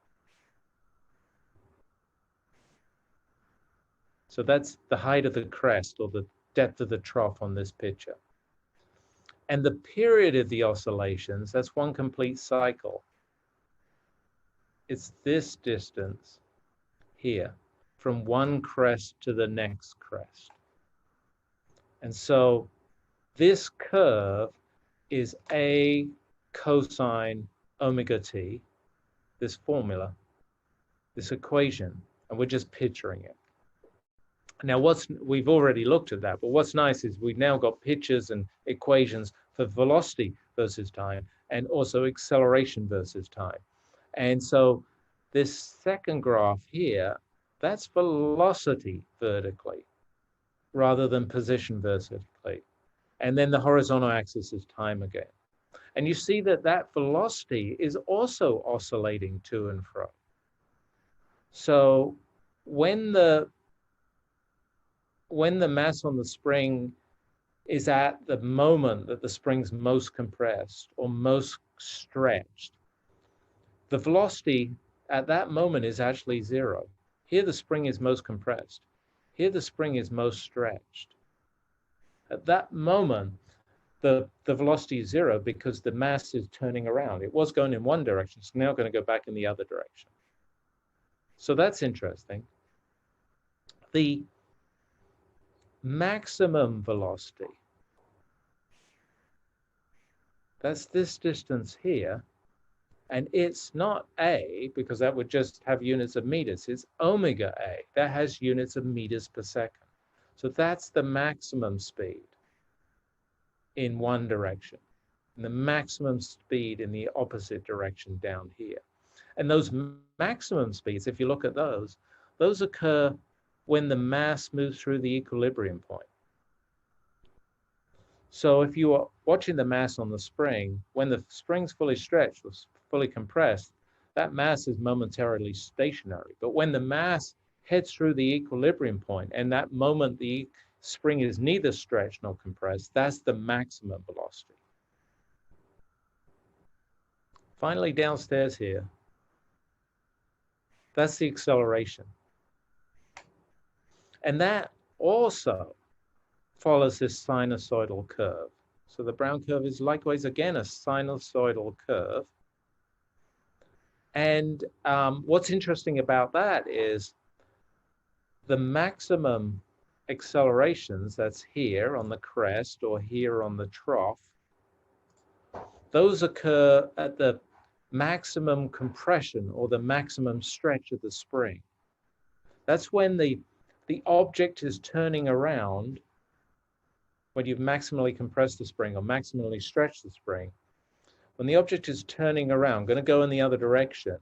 So that's the height of the crest or the depth of the trough on this picture. And the period of the oscillations, that's one complete cycle. It's this distance here from one crest to the next crest. And so this curve is A cosine omega t, this formula, this equation, and we're just picturing it. Now, we've already looked at that, but what's nice is we've now got pictures and equations for velocity versus time and also acceleration versus time. And so this second graph here, that's velocity vertically rather than position vertically. And then the horizontal axis is time again. And you see that that velocity is also oscillating to and fro. So when the mass on the spring is at the moment that the spring's most compressed or most stretched, the velocity at that moment is actually zero. Here the spring is most compressed. Here the spring is most stretched. At that moment, the velocity is zero because the mass is turning around. It was going in one direction, it's now going to go back in the other direction. So that's interesting. The maximum velocity, that's this distance here, and it's not A, because that would just have units of meters, it's omega A, that has units of meters per second. So that's the maximum speed in one direction, and the maximum speed in the opposite direction down here. And those maximum speeds, if you look at those occur when the mass moves through the equilibrium point. So if you are watching the mass on the spring, when the spring's fully stretched or fully compressed, that mass is momentarily stationary. But when the mass heads through the equilibrium point, and that moment the spring is neither stretched nor compressed, that's the maximum velocity. Finally, downstairs here, that's the acceleration. And that also follows this sinusoidal curve. So the brown curve is likewise, again, a sinusoidal curve. And what's interesting about that is the maximum accelerations, that's here on the crest or here on the trough, those occur at the maximum compression or the maximum stretch of the spring. That's when the object is turning around, when you've maximally compressed the spring or maximally stretched the spring. When the object is turning around, going to go in the other direction,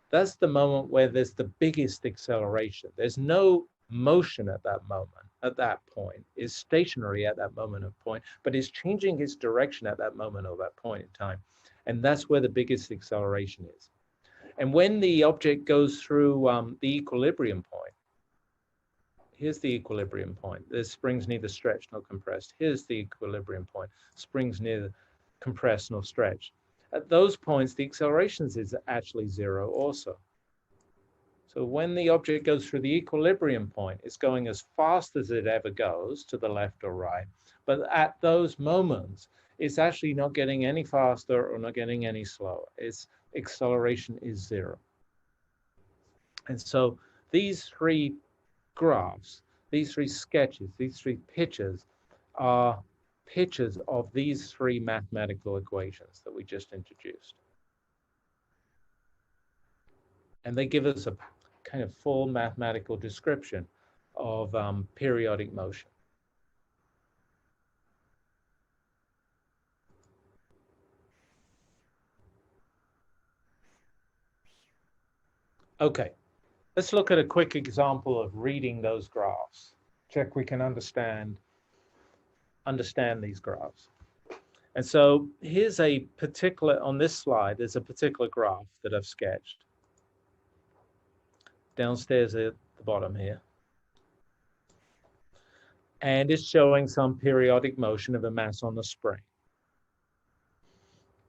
that's the moment where there's the biggest acceleration. There's no motion at that moment, at that point. It's stationary at that moment of point, but it's changing its direction at that moment or that point in time. And that's where the biggest acceleration is. And when the object goes through the equilibrium point, here's the equilibrium point. The spring's neither stretched nor compressed. Here's the equilibrium point. Spring's neither compressed nor stretched. At those points, the accelerations is actually zero also. So when the object goes through the equilibrium point, it's going as fast as it ever goes to the left or right. But at those moments, it's actually not getting any faster or not getting any slower. Its acceleration is zero. And so these three graphs, these three sketches, these three pictures are pictures of these three mathematical equations that we just introduced. And they give us a kind of full mathematical description of periodic motion. Okay, let's look at a quick example of reading those graphs. Check we can understand these graphs. And so here's a particular, on this slide, there's a particular graph that I've sketched downstairs at the bottom here. And it's showing some periodic motion of a mass on the spring.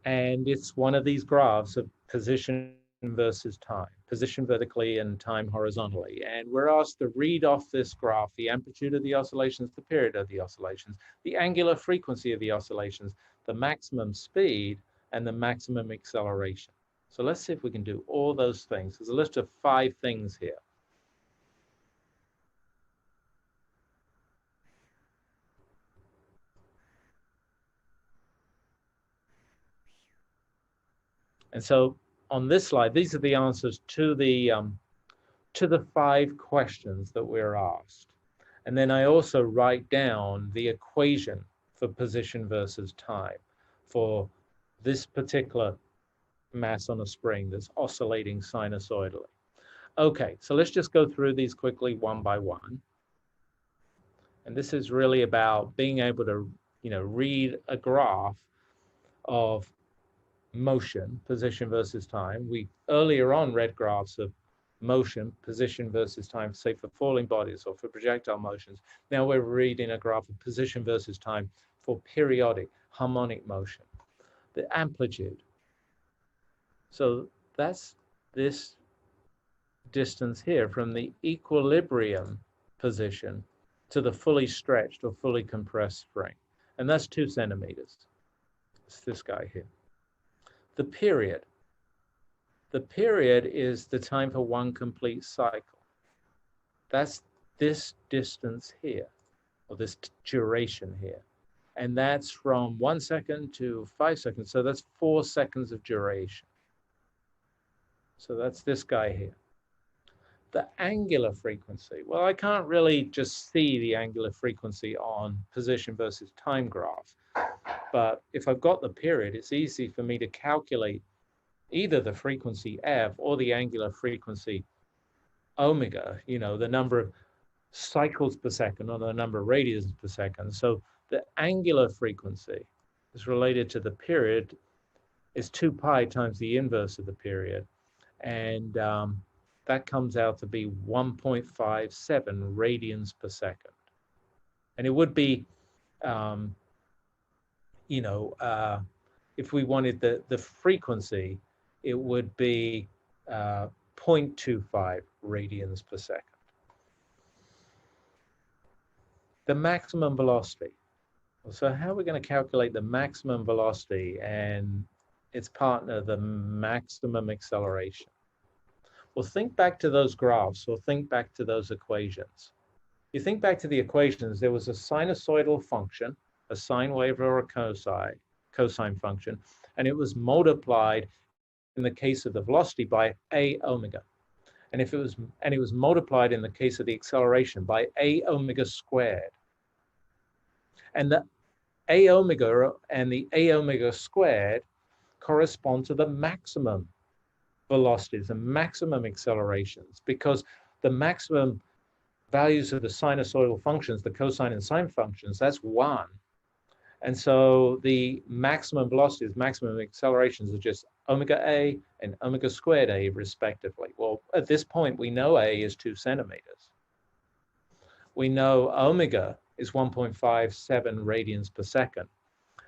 And it's one of these graphs of position versus time, position vertically and time horizontally. And we're asked to read off this graph the amplitude of the oscillations, the period of the oscillations, the angular frequency of the oscillations, the maximum speed, and the maximum acceleration. So let's see if we can do all those things. There's a list of 5 things here. And so on this slide, these are the answers to the 5 questions that we're asked. And then I also write down the equation for position versus time for this particular mass on a spring that's oscillating sinusoidally. Okay, so let's just go through these quickly one by one. And this is really about being able to, read a graph of motion, position versus time. We earlier on read graphs of motion, position versus time, say for falling bodies or for projectile motions. Now we're reading a graph of position versus time for periodic harmonic motion. The amplitude. So that's this distance here from the equilibrium position to the fully stretched or fully compressed spring. And that's 2 centimeters. It's this guy here. The period. The period is the time for one complete cycle. That's this distance here, or this duration here. And that's from 1 second to 5 seconds. So that's 4 seconds of duration. So that's this guy here. The angular frequency. Well, I can't really just see the angular frequency on position versus time graph. But if I've got the period, it's easy for me to calculate either the frequency f or the angular frequency omega, the number of cycles per second or the number of radians per second. So the angular frequency is related to the period is 2 pi times the inverse of the period. And that comes out to be 1.57 radians per second. And it would be, if we wanted the frequency, it would be 0.25 radians per second. The maximum velocity. So how are we going to calculate the maximum velocity and its partner, the maximum acceleration? Well, think back to those graphs, or think back to those equations. You think back to the equations, there was a sinusoidal function, a sine wave or a cosine function, and it was multiplied in the case of the velocity by a omega. And it was multiplied in the case of the acceleration by a omega squared. And the a omega and the a omega squared correspond to the maximum velocities and maximum accelerations, because the maximum values of the sinusoidal functions, the cosine and sine functions, that's 1. And so the maximum velocities, maximum accelerations are just omega a and omega squared a, respectively. Well, at this point, we know a is 2 centimeters. We know omega is 1.57 radians per second.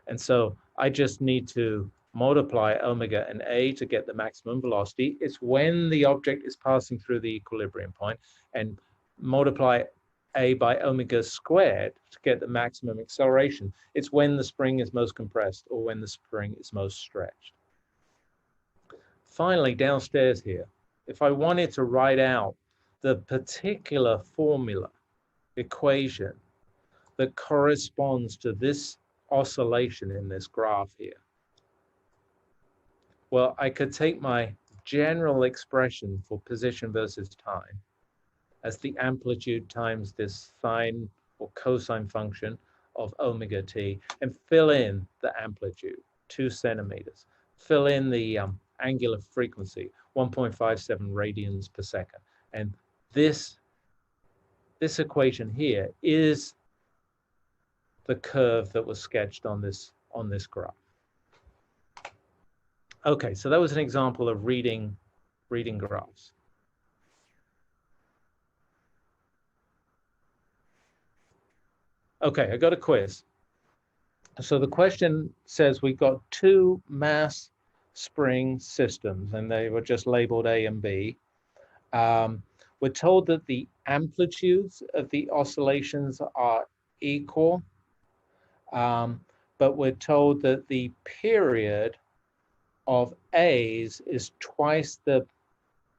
And so I just need to multiply omega and a to get the maximum velocity. It's when the object is passing through the equilibrium point, and multiply a by omega squared to get the maximum acceleration. It's when the spring is most compressed or when the spring is most stretched. Finally, downstairs here, if I wanted to write out the particular formula, equation, that corresponds to this oscillation in this graph here, well, I could take my general expression for position versus time as the amplitude times this sine or cosine function of omega t, and fill in the amplitude, 2 centimeters. Fill in the angular frequency, 1.57 radians per second. And this equation here is the curve that was sketched on this graph. Okay, so that was an example of reading graphs. Okay, I got a quiz. So the question says we've got 2 mass spring systems, and they were just labeled A and B. We're told that the amplitudes of the oscillations are equal, but we're told that the period of A's is twice the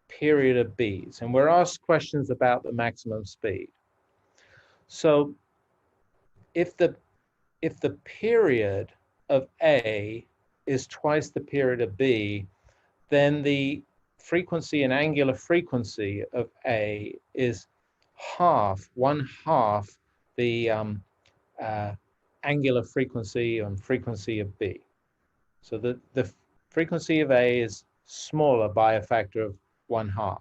period of B's, and we're asked questions about the maximum speed. So if the period of A is twice the period of B, then the frequency and angular frequency of A is one half the angular frequency and frequency of B. So the frequency of A is smaller by a factor of 1/2.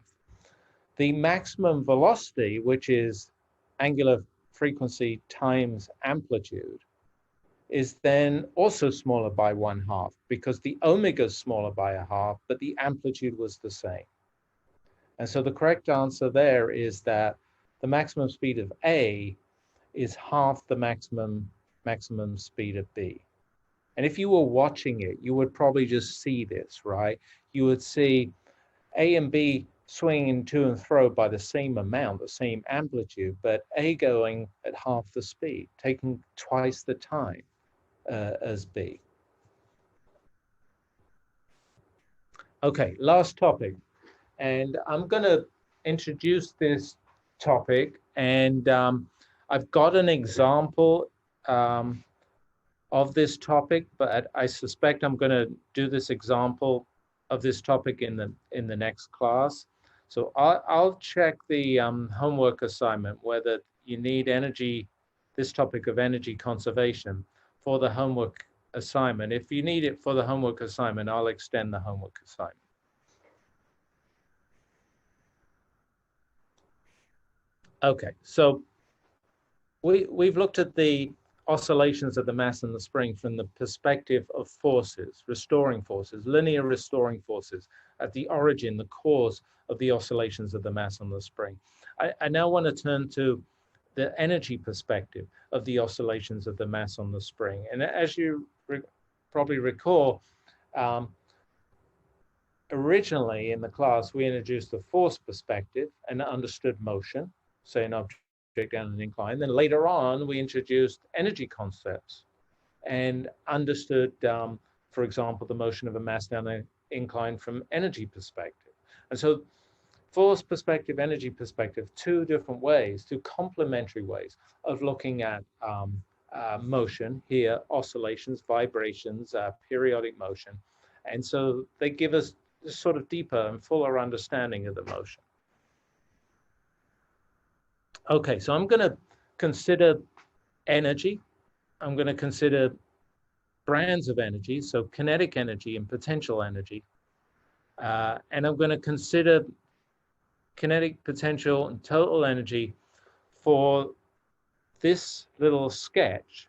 The maximum velocity, which is angular frequency times amplitude, is then also smaller by 1/2, because the omega is smaller by 1/2, but the amplitude was the same. And so the correct answer there is that the maximum speed of A is half the maximum speed of B. And if you were watching it, you would probably just see this, right? You would see A and B swinging to and fro by the same amount, the same amplitude, but A going at half the speed, taking twice the time as B. Okay, last topic. And I'm going to introduce this topic, and I've got an example of this topic, but I suspect I'm going to do this example of this topic in the next class. So I'll check the homework assignment whether you need this topic of energy conservation for the homework assignment. If you need it for the homework assignment, I'll extend the homework assignment. Okay, so we've looked at the oscillations of the mass and the spring from the perspective of forces, restoring forces, linear restoring forces at the origin, the cause of the oscillations of the mass and the spring. I now want to turn to the energy perspective of the oscillations of the mass on the spring. And as you probably recall, originally in the class, we introduced the force perspective and understood motion, say an object down an incline. Then later on, we introduced energy concepts and understood, for example, the motion of a mass down an incline from energy perspective. And so force perspective, energy perspective, two different ways, two complementary ways of looking at motion here, oscillations, vibrations, periodic motion. And so they give us a sort of deeper and fuller understanding of the motion. Okay, so I'm going to consider energy. I'm going to consider brands of energy, so kinetic energy and potential energy. And I'm going to consider kinetic, potential, and total energy for this little sketch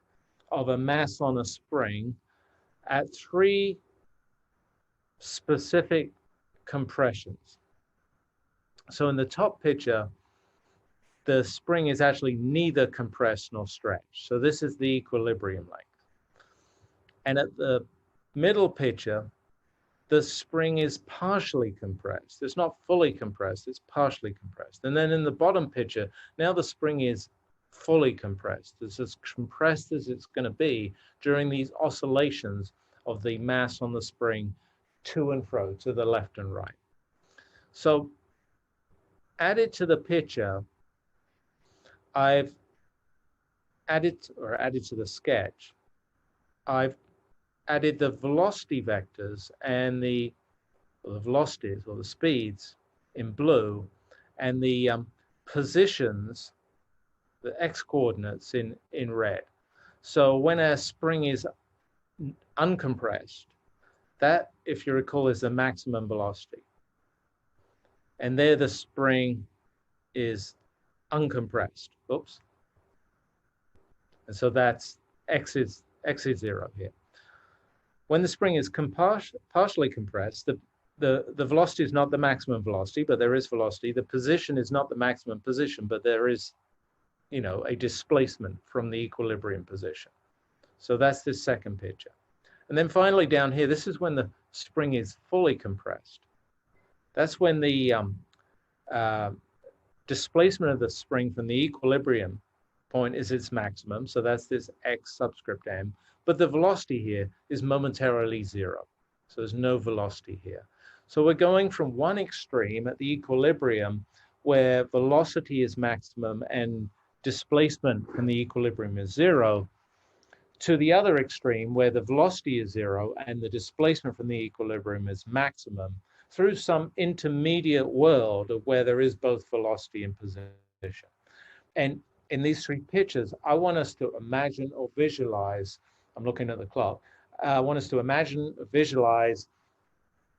of a mass on a spring at three specific compressions. So in the top picture, the spring is actually neither compressed nor stretched. So this is the equilibrium length. And at the middle picture, the spring is partially compressed. It's not fully compressed, it's partially compressed. And then in the bottom picture, now the spring is fully compressed. It's as compressed as it's going to be during these oscillations of the mass on the spring to and fro, to the left and right. So added to the picture, I've added to the sketch, I've added the velocity vectors and the velocities or the speeds in blue, and the positions, the x coordinates in red. So when a spring is uncompressed, that, if you recall, is the maximum velocity. And there the spring is uncompressed. Oops. And so that's x is 0 here. When the spring is partially compressed, the velocity is not the maximum velocity, but there is velocity. The position is not the maximum position, but there is, a displacement from the equilibrium position. So that's this second picture. And then finally down here, this is when the spring is fully compressed. That's when the displacement of the spring from the equilibrium point is its maximum. So that's this x subscript m. But the velocity here is momentarily 0. So there's no velocity here. So we're going from one extreme at the equilibrium where velocity is maximum and displacement from the equilibrium is 0, to the other extreme where the velocity is 0 and the displacement from the equilibrium is maximum, through some intermediate world of where there is both velocity and position. And in these three pictures, I want us to imagine or visualize, I'm looking at the clock, I want us to imagine, visualize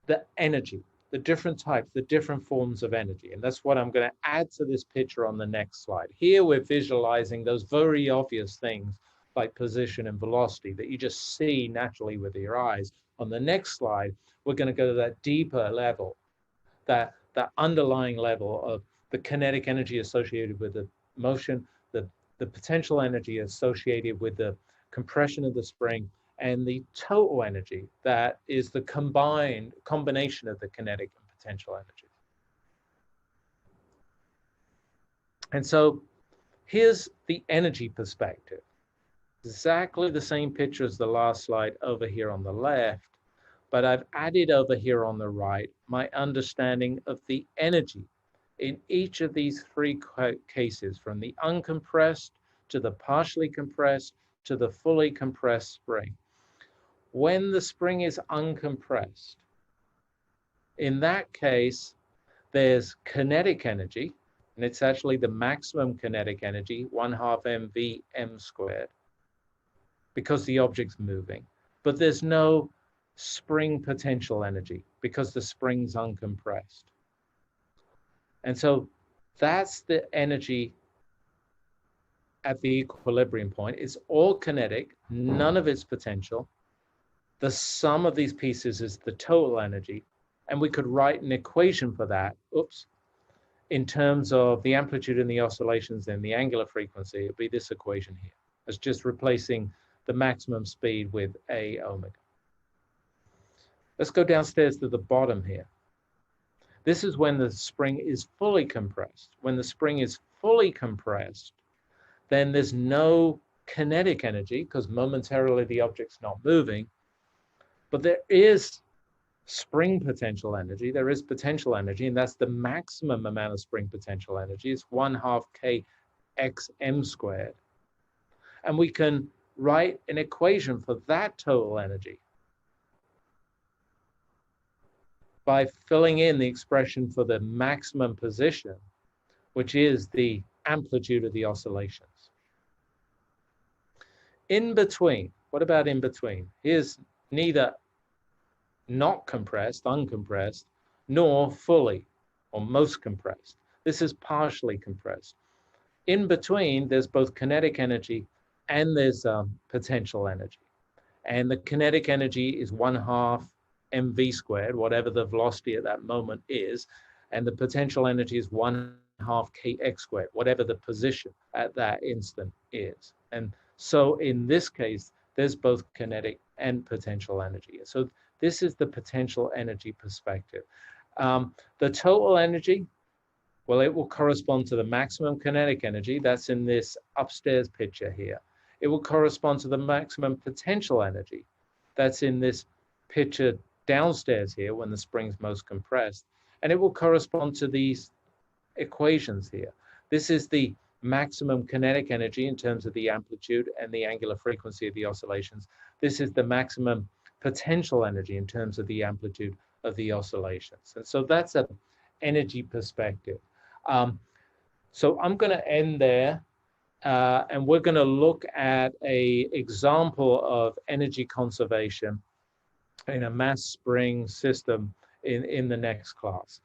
the energy, the different types, the different forms of energy. And that's what I'm going to add to this picture on the next slide. Here we're visualizing those very obvious things like position and velocity that you just see naturally with your eyes. On the next slide, we're going to go to that deeper level, that underlying level of the kinetic energy associated with the motion, the potential energy associated with the compression of the spring, and the total energy that is the combination of the kinetic and potential energy. And so here's the energy perspective. Exactly the same picture as the last slide over here on the left, but I've added over here on the right my understanding of the energy in each of these three cases, from the uncompressed to the partially compressed to the fully compressed spring. When the spring is uncompressed, in that case, there's kinetic energy, and it's actually the maximum kinetic energy, 1/2 mv m squared, because the object's moving. But there's no spring potential energy because the spring's uncompressed. And so that's the energy at the equilibrium point. It's all kinetic, none of it's potential. The sum of these pieces is the total energy. And we could write an equation for that, in terms of the amplitude and the oscillations and the angular frequency. It'd be this equation here. It's just replacing the maximum speed with a omega. Let's go downstairs to the bottom here. This is when the spring is fully compressed. When the spring is fully compressed, then there's no kinetic energy because momentarily the object's not moving, but there is spring potential energy. There is potential energy, and that's the maximum amount of spring potential energy. It's 1/2 kxm squared. And we can write an equation for that total energy by filling in the expression for the maximum position, which is the amplitude of the oscillations. In between, what about in between? Here's neither not compressed, uncompressed, nor fully or most compressed. This is partially compressed. In between, there's both kinetic energy and there's potential energy. And the kinetic energy is 1/2 mv squared, whatever the velocity at that moment is. And the potential energy is 1/2 kx squared, whatever the position at that instant is. And so in this case, there's both kinetic and potential energy. So this is the potential energy perspective. The total energy, well, it will correspond to the maximum kinetic energy. That's in this upstairs picture here. It will correspond to the maximum potential energy. That's in this picture downstairs here when the spring's most compressed. And it will correspond to these equations here. This is the maximum kinetic energy in terms of the amplitude and the angular frequency of the oscillations. This is the maximum potential energy in terms of the amplitude of the oscillations. And so that's an energy perspective. So I'm going to end there. And we're going to look at an example of energy conservation in a mass spring system in the next class.